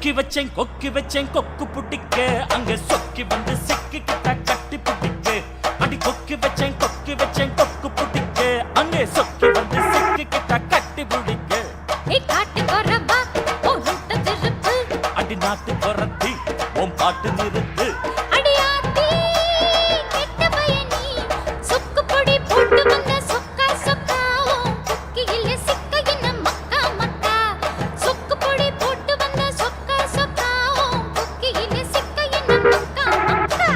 கொக்கி வச்சேன் கொக்கு புடிக்க அங்க சொக்கி வந்து சிக்கிக்கிட்ட கட்டி புடிக்க அடி கொக்கி வச்சேன் கொக்கு புடிக்க அங்க சொக்கி வந்து சிக்கிக்கிட்ட கட்டி புடிக்க காட்டு கொரவா ஓ ரூட்ட திருப்பு அடி நாட்டு கொரத்தி உன் பாட்டு நிறுத்து அடியாத்தி கெட்ட பயனி சொக்கு பொடி போட்டு வந்த சொக்கா சொக்கா கொக்கியில சிக்க என்ன மக்கா மக்கா சொக்கு பொடி போட்டு வந்த சொக்கா சொக்கா கொக்கியில சிக்க என்ன மக்கா மக்கா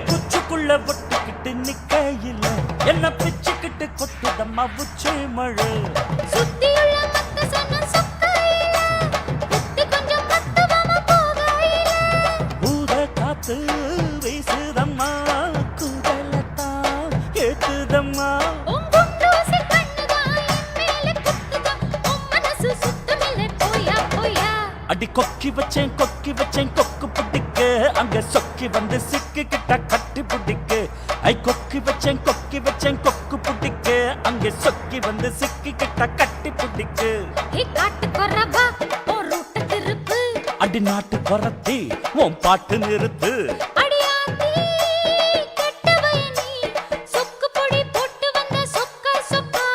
குச்சுக்குள்ள ஒட்டிக்கிட்டு நிக்கையில என்ன பிச்சுக்கிட்டு கொட்டுதம்மா உச்சி மழை சுத்தியுள்ள மத்த சொன்ன சொக்கையில புத்தி கொஞ்சம் மத்தவமா போகையில ஊத காத்து வீசுதம்மா குடலத்தான் ஏத்துதம்மா உங்குண்டூசி கண்ணுதான் என் மேல குத்துதான் உன் மனசு சுத்தமில்லை போயா போயா அடி கொக்கி வச்சேன் கொக்கு புடிக்க அங்க சொக்கி வந்து சிக்கிக்கிட்ட கட்டி புடிக்க ஐ கொக்கி வச்சேன் கொக்கு புடிக்க அங்க சொக்கி வந்து சிக்கிக்கிட்ட கட்டி புடிக்க காட்டு கொரவா ஓ ரூட்ட திருப்பு அடி நாட்டு கொரத்தி உன் பாட்டு நிறுத்து அடியாத்தி கெட்ட பயனி சொக்கு பொடி போட்டு வந்த சொக்கா சொக்கா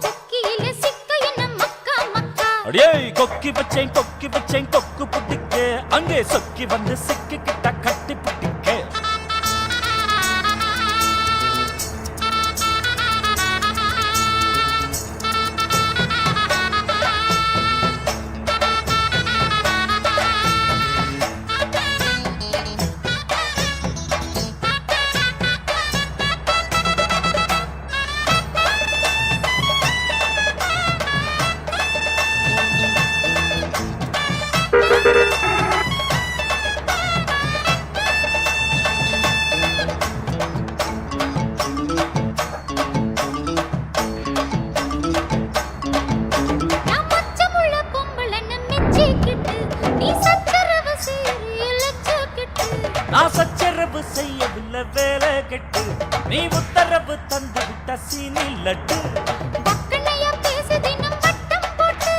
கொக்கியில சிக்க என்ன மக்கா மக்கா அடியே கொக்கி வச்சேன் கொக்கு புடிக்க அங்கே சொக்கி வந்து சிக்கிக்கிட்ட கட்டி புடிக்க நான் சச்சரவு செய்யவில்லை வேலை கெட்டு நீ உத்தரவு தந்து விட்ட சீனி லட்டு வக்கனையா பேசி தினம் பட்டம் போட்டு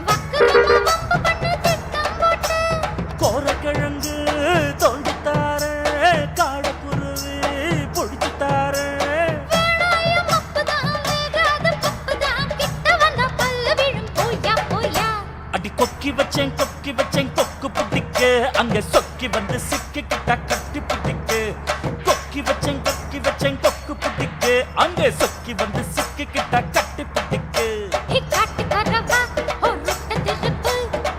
வக்கரமா வம்பு பண்ணு திட்டம் போட்டு கோரக்கிழங்கு தோண்டி தார காடக்குருவி பொடிச்சு தார வேணாயம் அப்புதான் வேகாத பப்புதான் கிட்ட வந்தா பல்ல விழும் போயா போயா அடி கொக்கி வச்சேன் கொக்கு புடிக்க அங்க சொக்கி வந்து சிக்கிக்கிட்ட கட்டி புடிக்க கொக்கி வச்சேன் கொக்கு புடிக்க அங்க சொக்கி வந்து சிக்கிக்கிட்ட கட்டி புடிக்க காட்டு கொரவா ஓ ரூட்ட திருப்பு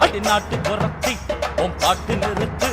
அடி நாட்டு கொரத்தி உன் பாட்டு நிறுத்து